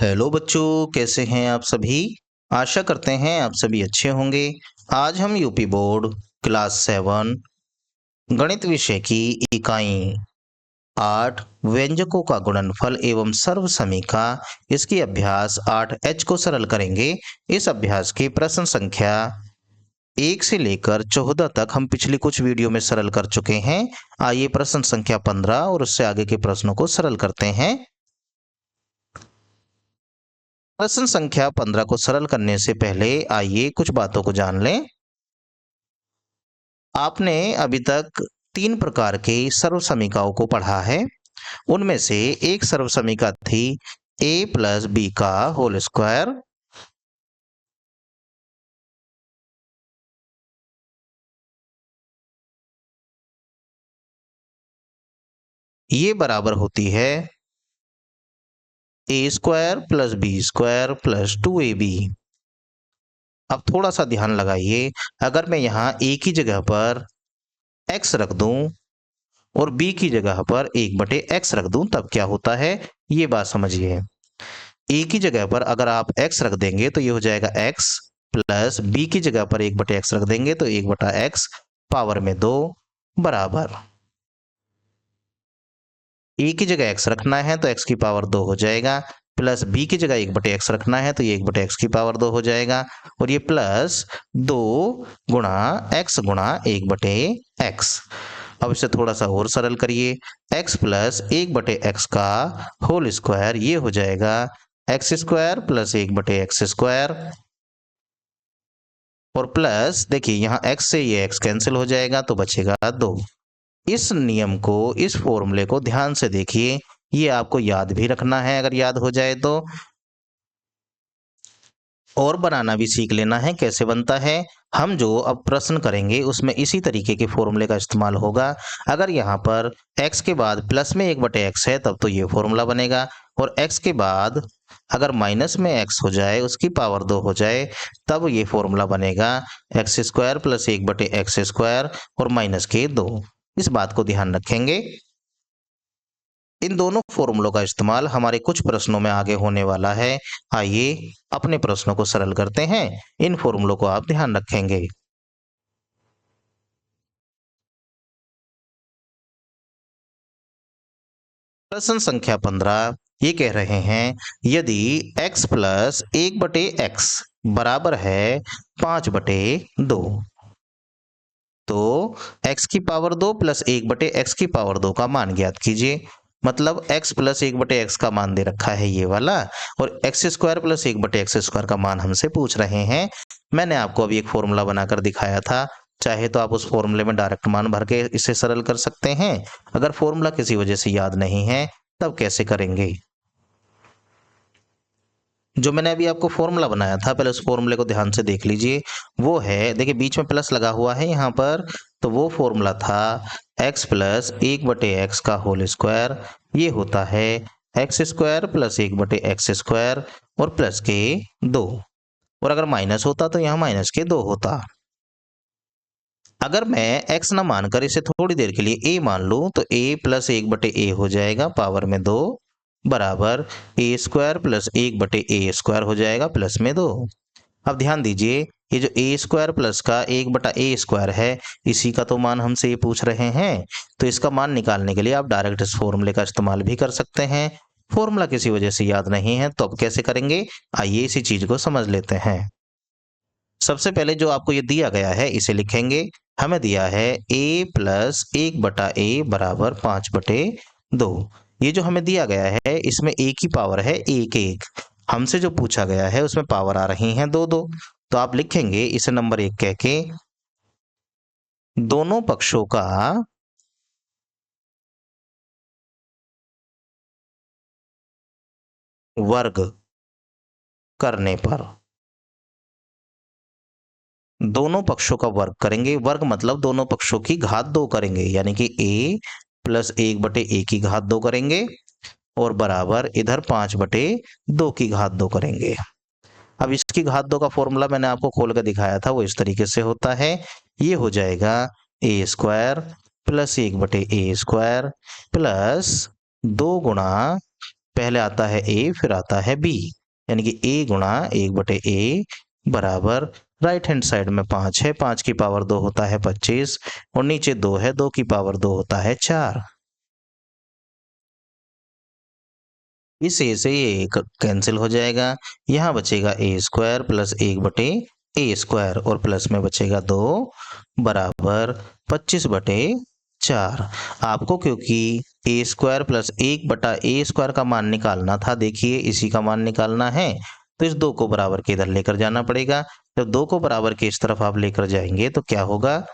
Hello बच्चों, कैसे हैं आप सभी। आशा करते हैं आप सभी अच्छे होंगे। आज हम यूपी बोर्ड क्लास 7 गणित विषय की इकाई 8 व्यंजकों का गुणनफल एवं सर्वसमीका इसकी अभ्यास 8H को सरल करेंगे। इस अभ्यास की प्रश्न संख्या 1 से लेकर 14 तक हम पिछली कुछ वीडियो में सरल कर चुके हैं। आइए प्रश्न संख्या 15 और उससे आगे के प्रश्नों को सरल करते हैं। प्रश्न संख्या 15 को सरल करने से पहले आइए कुछ बातों को जान लें। आपने अभी तक 3 प्रकार के सर्वसमीकाओं को पढ़ा है। उनमें से एक सर्वसमीका थी a प्लस बी का होल स्क्वायर। ये बराबर होती है a square plus B square plus 2ab। अब थोड़ा सा ध्यान लगाइए, अगर मैं यहाँ a की जगह पर x रख दूं और b की जगह पर 1/x रख दूं तब क्या होता है, ये बात समझिए। a की जगह पर अगर आप x रख देंगे तो ये हो जाएगा x प्लस b की जगह पर 1/x रख देंगे तो 1/x पावर में 2 बराबर a की जगह x रखना है तो x की पावर 2 हो जाएगा, प्लस b की जगह 1/x रखना है तो ये 1/x की पावर 2 हो जाएगा, और ये प्लस 2 गुणा x गुणा 1/x। अब इसे थोड़ा सा और सरल करिए, x प्लस 1/x का होल स्क्वायर ये हो जाएगा x square plus 1/x square, और प्लस देखिए यहाँ x से ये x कैंसिल हो जाएगा तो बचेगा 2। इस नियम को, इस फॉर्मूले को ध्यान से देखिए, ये आपको याद भी रखना है अगर याद हो जाए तो, और बनाना भी सीख लेना है कैसे बनता है। हम जो अब प्रश्न करेंगे उसमें इसी तरीके के फॉर्मूले का इस्तेमाल होगा। अगर यहाँ पर x के बाद प्लस में 1/x है तब तो ये फॉर्मूला बनेगा, और x के बाद अगर माइनस में x हो जाए, उसकी पावर 2 हो जाए, तब ये फॉर्मूला बनेगा x square plus 1/x square और माइनस के 2। इस बात को ध्यान रखेंगे। इन दोनों फॉर्मूलों का इस्तेमाल हमारे कुछ प्रश्नों में आगे होने वाला है। आइए अपने प्रश्नों को सरल करते हैं। इन फॉर्मूलों को आप ध्यान रखेंगे। प्रश्न संख्या 15 ये कह रहे हैं, यदि x प्लस 1/x बराबर है 5/2, तो x की पावर 2 प्लस 1/x की पावर 2 का मान ज्ञात कीजिए। मतलब x प्लस 1/x का मान दे रखा है ये वाला, और x square plus 1/x square का मान हमसे पूछ रहे हैं। मैंने आपको अभी एक फॉर्मूला बनाकर दिखाया था, चाहे तो आप उस फॉर्मूले में डायरेक्ट मान भर के इसे सरल कर सकते हैं। अगर फॉर्मूला किसी वजह से याद नहीं है तब कैसे करेंगे। जो मैंने अभी आपको फॉर्मूला बनाया था, पहले उस फॉर्मूले को ध्यान से देख लीजिए। वो है, देखिए बीच में प्लस लगा हुआ है यहाँ पर, तो वो फॉर्मूला था x प्लस 1/x का होल स्क्वायर, ये होता है x square plus 1/x square और प्लस के 2, और अगर माइनस होता तो यहाँ माइनस के 2 होता। अगर मैं x ना मानकर इसे थोड़ी देर के लिए a मान लूं तो a प्लस 1/a हो जाएगा पावर में 2 बराबर a square plus 1/a square हो जाएगा प्लस में 2। अब ध्यान दीजिए, ये जो a स्क्वायर प्लस का 1/a स्क्वायर है, इसी का तो मान हमसे ये पूछ रहे हैं। तो इसका मान निकालने के लिए आप डायरेक्ट इस फॉर्मूले का इस्तेमाल भी कर सकते हैं। फॉर्मूला किसी वजह से याद नहीं है तो अब कैसे करेंगे, आइए इसी चीज को समझ लेते हैं। सबसे पहले जो आपको ये दिया गया है इसे लिखेंगे। हमें दिया है a प्लस 1/a बराबर 5/2। ये जो हमें दिया गया है इसमें a की पावर है 1 हमसे जो पूछा गया है उसमें पावर आ रही हैं 2 तो आप लिखेंगे इसे नंबर 1 कह के, दोनों पक्षों का वर्ग करने पर, दोनों पक्षों का वर्ग करेंगे। वर्ग मतलब दोनों पक्षों की घात 2 करेंगे, यानी कि a प्लस 1/a की घात 2 करेंगे और बराबर इधर 5/2 की घात 2 करेंगे। अब इसकी घात 2 का फॉर्मूला मैंने आपको खोल कर दिखाया था, वो इस तरीके से होता है। ये हो जाएगा a square plus 1/a square plus 2 गुणा पहले आता है ए फिर आता है बी, यानी कि ए गुणा 1/a बराबर राइट हैंड साइड में 5 है, 5 की पावर 2 होता है 25 और नीचे 2 है, 2 की पावर 2 होता है 4। इस ए से ये कैंसिल हो जाएगा, यहाँ बचेगा ए स्क्वायर प्लस 1/a² और प्लस में बचेगा 2 बराबर 25/4। आपको क्योंकि ए स्क्वायर प्लस 1/a² का मान निकालना था, देखिए इसी का मान निकालना है, तो इस 2 को बराबर के इधर लेकर जाना पड़ेगा। जब 2 को बराबर के इस तरफ आप लेकर जाएंगे तो क्या होगा,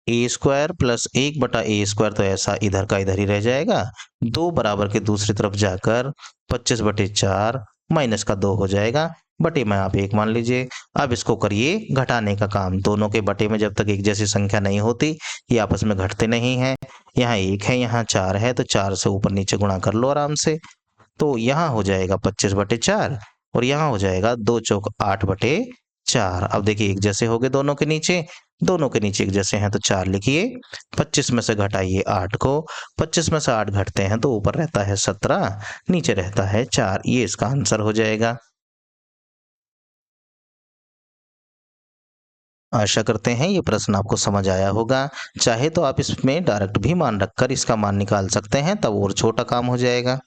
ए स्क्वायर प्लस 1/a² तो ऐसा इधर का इधर ही रह जाएगा, 2 बराबर के दूसरी तरफ जाकर 25/4 माइनस का 2 हो जाएगा, बटे में आप 1 मान लीजिए। अब इसको करिए घटाने का काम, दोनों के बटे में जब तक एक जैसी संख्या नहीं होती ये आपस में घटते नहीं हैं। यहाँ 1 है, यहाँ 4 है, तो 4 से ऊपर नीचे गुणा कर लो आराम से, तो यहाँ हो जाएगा 25/4 और यहाँ हो जाएगा 2 चौक 8/4। अब देखिए एक जैसे हो गए दोनों के नीचे, दोनों के नीचे एक जैसे हैं तो 4 लिखिए, 25 में से घटाइए 8 को, 25 में से 8 घटते हैं तो ऊपर रहता है 17, नीचे रहता है 4, ये इसका आंसर हो जाएगा। आशा करते हैं ये प्रश्न आपको समझ आया होगा। चाहे तो आप इसमें डायरेक्ट भी मान रखकर इसका मान निकाल सकते हैं, तब और छोटा काम हो जाएगा।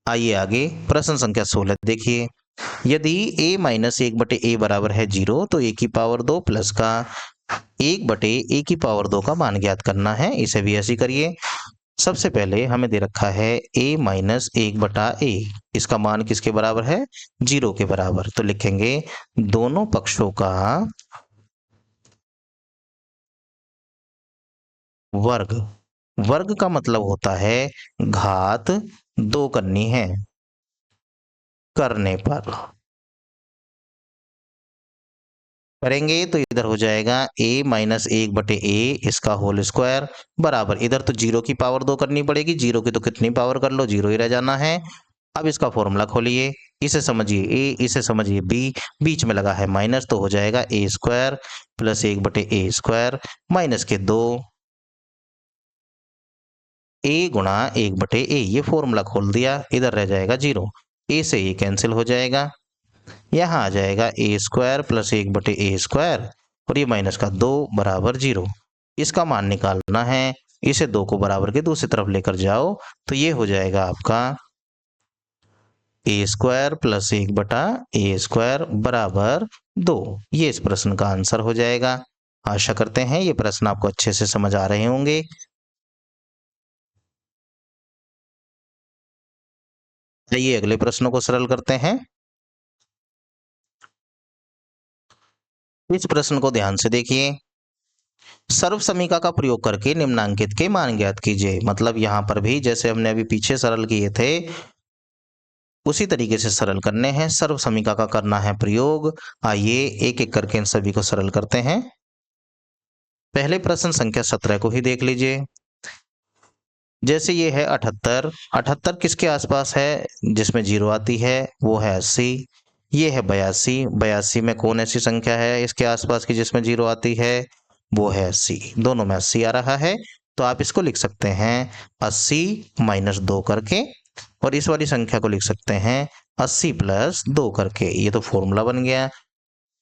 आइए आगे प्रश्न संख्या 16 देखिए, यदि a माइनस 1/a बराबर है 0 तो a की पावर 2 प्लस का 1/a की पावर 2 का मान ज्ञात करना है। इसे भी ऐसे करिए, सबसे पहले हमें दे रखा है a माइनस 1/a, इसका मान किसके बराबर है, 0 के बराबर, तो लिखेंगे दोनों पक्षों का वर्ग। वर्ग का मतलब होता है घात 2 करनी है, करने पर करेंगे तो इधर हो जाएगा a माइनस 1/a इसका होल स्क्वायर बराबर, इधर तो 0 की पावर 2 करनी पड़ेगी, 0 की तो कितनी पावर कर लो, 0 ही रह जाना है। अब इसका फॉर्मूला खोलिए, इसे समझिए a, इसे समझिए b, बीच में लगा है माइनस, तो हो जाएगा a² प्लस 1/a² माइनस के 2 a गुणा 1/a, ये फॉर्मूला खोल दिया, इधर रह जाएगा 0, a से ये कैंसिल हो जाएगा, यहाँ आ जाएगा a² प्लस 1/a² और ये माइनस का 2 बराबर 0, इसका मान निकालना है, इसे 2 को बराबर के दूसरी तरफ लेकर जाओ तो ये हो जाएगा आपका a² प्लस 1/a² बराबर 2, ये इस प्रश्न का आंसर हो जाएगा। आशा करते हैं ये प्रश्न आपको अच्छे से समझ आ रहे होंगे। आइए अगले प्रश्नों को सरल करते हैं। इस प्रश्न को ध्यान से देखिए, सर्व समीका का प्रयोग करके निम्नांकित के मान ज्ञात कीजिए। मतलब यहाँ पर भी जैसे हमने अभी पीछे सरल किए थे उसी तरीके से सरल करने हैं, सर्व समीका का करना है प्रयोग। आइए एक एक करके इन सभी को सरल करते हैं। पहले प्रश्न संख्या 17 को ही देख लीजिए, जैसे ये है 78, 78 किसके आसपास है, जिसमें 0 आती है वो है 80। ये है 82, 82 में कौन ऐसी संख्या है इसके आसपास की जिसमें 0 आती है, वो है 80, दोनों में 80 आ रहा है, तो आप इसको लिख सकते हैं 80 माइनस 2 करके, और इस वाली संख्या को लिख सकते हैं 80 प्लस 2 करके। ये तो फॉर्मूला बन गया,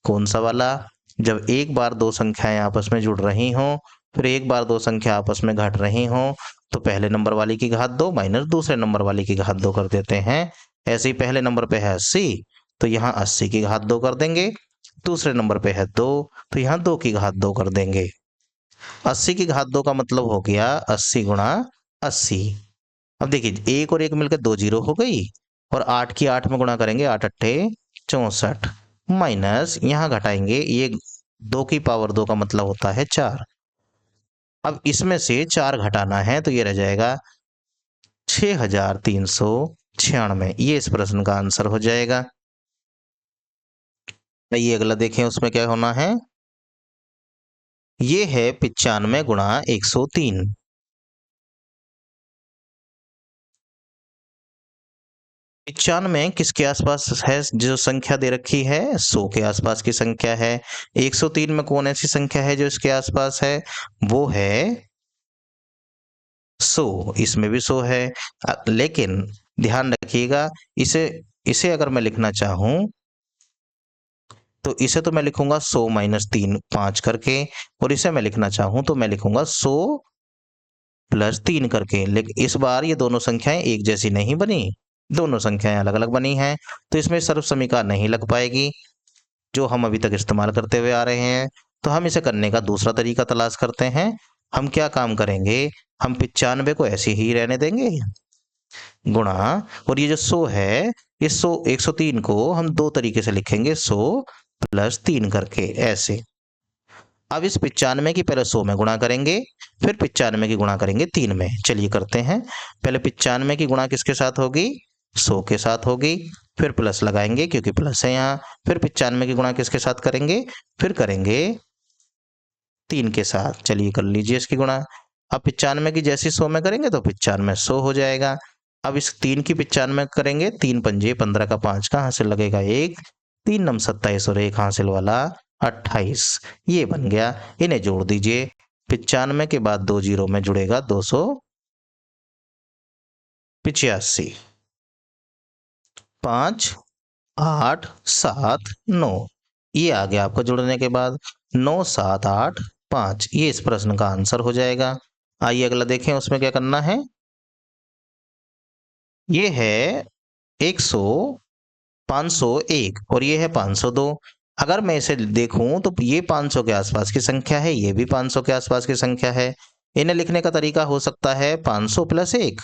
कौन सा वाला, जब एक बार दो संख्याएं आपस में जुड़ रही हों, फिर एक बार दो संख्या आपस में घट रही हों, तो पहले नंबर वाली की घात 2 माइनस दूसरे नंबर वाली की घात 2 कर देते हैं। ऐसे ही पहले नंबर पे है 80, तो यहाँ 80 की घात 2 कर देंगे, दूसरे नंबर पे है 2, तो यहाँ 2 की घात 2 कर देंगे। 80 की घात 2 का मतलब हो गया 80 गुणा 80। अब देखिए एक और एक मिलकर 2 जीरो हो गई, और 8 की 8 में गुणा करेंगे, 8 अट्ठे 64 माइनस यहाँ घटाएंगे, ये 2 की पावर 2 का मतलब होता है 4। अब इसमें से 4 घटाना है तो ये रह जाएगा 6396, ये इस प्रश्न का आंसर हो जाएगा। ये अगला देखें उसमें क्या होना है, ये है 95 गुणा 103। 95 किसके आसपास है, जो संख्या दे रखी है 100 के आसपास की संख्या है। 103 में कौन ऐसी संख्या है जो इसके आसपास है, वो है 100, इसमें भी 100 है। लेकिन ध्यान रखिएगा, इसे इसे अगर मैं लिखना चाहूं तो इसे तो मैं लिखूंगा 100 माइनस 3 5 करके, और इसे मैं लिखना चाहूं तो मैं लिखूंगा 100 प्लस 3 करके। लेकिन इस बार ये दोनों संख्याएं एक जैसी नहीं बनी, दोनों संख्याएं अलग अलग बनी हैं, तो इसमें सर्व समीकरण नहीं लग पाएगी जो हम अभी तक इस्तेमाल करते हुए आ रहे हैं। तो हम इसे करने का दूसरा तरीका तलाश करते हैं। हम क्या काम करेंगे, हम 95 को ऐसे ही रहने देंगे, गुणा, और ये जो 100 है, इस 100 103 को हम दो तरीके से लिखेंगे, 100 प्लस 3 करके ऐसे। अब इस 95 की पहले 100 में गुणा करेंगे, फिर 95 की गुणा करेंगे 3 में। चलिए करते हैं। पहले 95 की गुणा किसके साथ होगी, 100 के साथ होगी, फिर प्लस लगाएंगे क्योंकि प्लस है यहाँ। फिर 95 की गुणा किसके साथ करेंगे, फिर करेंगे 3 के साथ। चलिए कर लीजिए इसकी गुणा। अब 95 की जैसी 100 में करेंगे तो 95 100 हो जाएगा। अब इस 3 की 95 करेंगे, 3 पंजे 15 का 5 का हासिल लगेगा 1, 3 नम 27 और 1 हासिल वाला 28। ये बन गया। इन्हें जोड़ दीजिए। 95 के बाद 2 जीरो में जुड़ेगा 285। 5 8 7 9, ये आ गया आपका जुड़ने के बाद 9 7 8 5। ये इस प्रश्न का आंसर हो जाएगा। आइए अगला देखें, उसमें क्या करना है। ये है 100 501 और ये है 502। अगर मैं इसे देखूं तो ये 500 के आसपास की संख्या है, ये भी 500 के आसपास की संख्या है। इन्हें लिखने का तरीका हो सकता है 500 प्लस 1,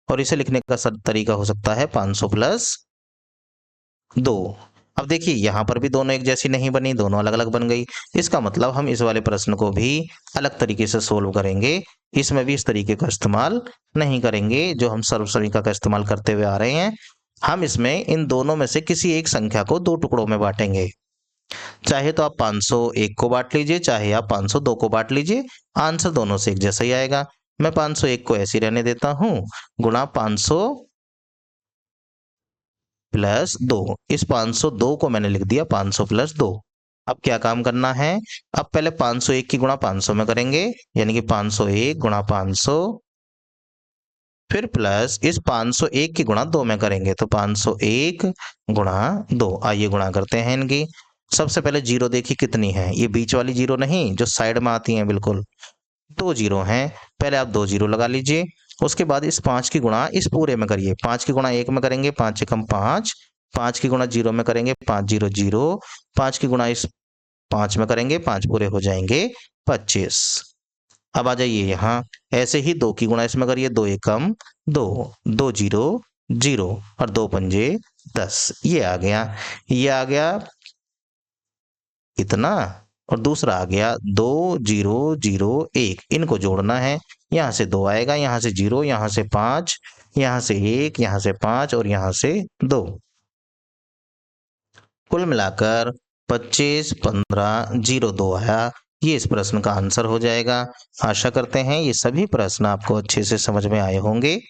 और इसे लिखने का तरीका हो सकता है 500 प्लस 2। अब देखिए यहाँ पर भी दोनों एक जैसी नहीं बनी, दोनों अलग अलग बन गई। इसका मतलब हम इस वाले प्रश्न को भी अलग तरीके से सोल्व करेंगे। इसमें भी इस तरीके का इस्तेमाल नहीं करेंगे जो हम सर्व समीकरण का इस्तेमाल करते हुए आ रहे हैं। हम इसमें इन दोनों में से किसी एक संख्या को दो टुकड़ों में बांटेंगे। चाहे तो आप 501 को बांट लीजिए, चाहे आप 502 को बांट लीजिए, आंसर दोनों से एक जैसा ही आएगा। मैं 501 को ऐसे ही रहने देता हूं, गुणा 500 प्लस 2। इस 502 को मैंने लिख दिया 500 प्लस 2। अब क्या काम करना है, अब पहले 501 की गुणा 500 में करेंगे, यानी कि 501 गुणा 500, फिर प्लस इस 501 की गुणा 2 में करेंगे, तो 501 गुणा 2। आइए गुणा करते हैं इनकी। सबसे पहले जीरो देखिए कितनी है, ये बीच वाली जीरो नहीं जो साइड में आती है, बिल्कुल 2 जीरो हैं। पहले आप 2 जीरो लगा लीजिए। उसके बाद इस 5 की गुणा इस पूरे में करिए। 5 की गुणा 1 में करेंगे, 5 एकम 5। 5 की गुणा 0 में करेंगे, 5 जीरो 0। 5 की गुणा इस 5 में करेंगे, 5 पूरे हो जाएंगे 25। अब आ जाइए यहाँ, ऐसे ही 2 की गुणा इसमें करिए, 2 एकम 2, 2 जीरो 0 और 2 पंजे 10। ये आ गया। ये आ गया इतना, और दूसरा आ गया 2001। इनको जोड़ना है, यहां से 2 आएगा, यहां से 0, यहां से 5, यहां से 1, यहां से 5 और यहां से 2। कुल मिलाकर 25 15 02 आया। ये इस प्रश्न का आंसर हो जाएगा। आशा करते हैं ये सभी प्रश्न आपको अच्छे से समझ में आए होंगे।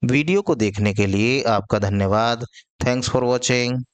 वीडियो को देखने के लिए आपका धन्यवाद। Thanks for watching.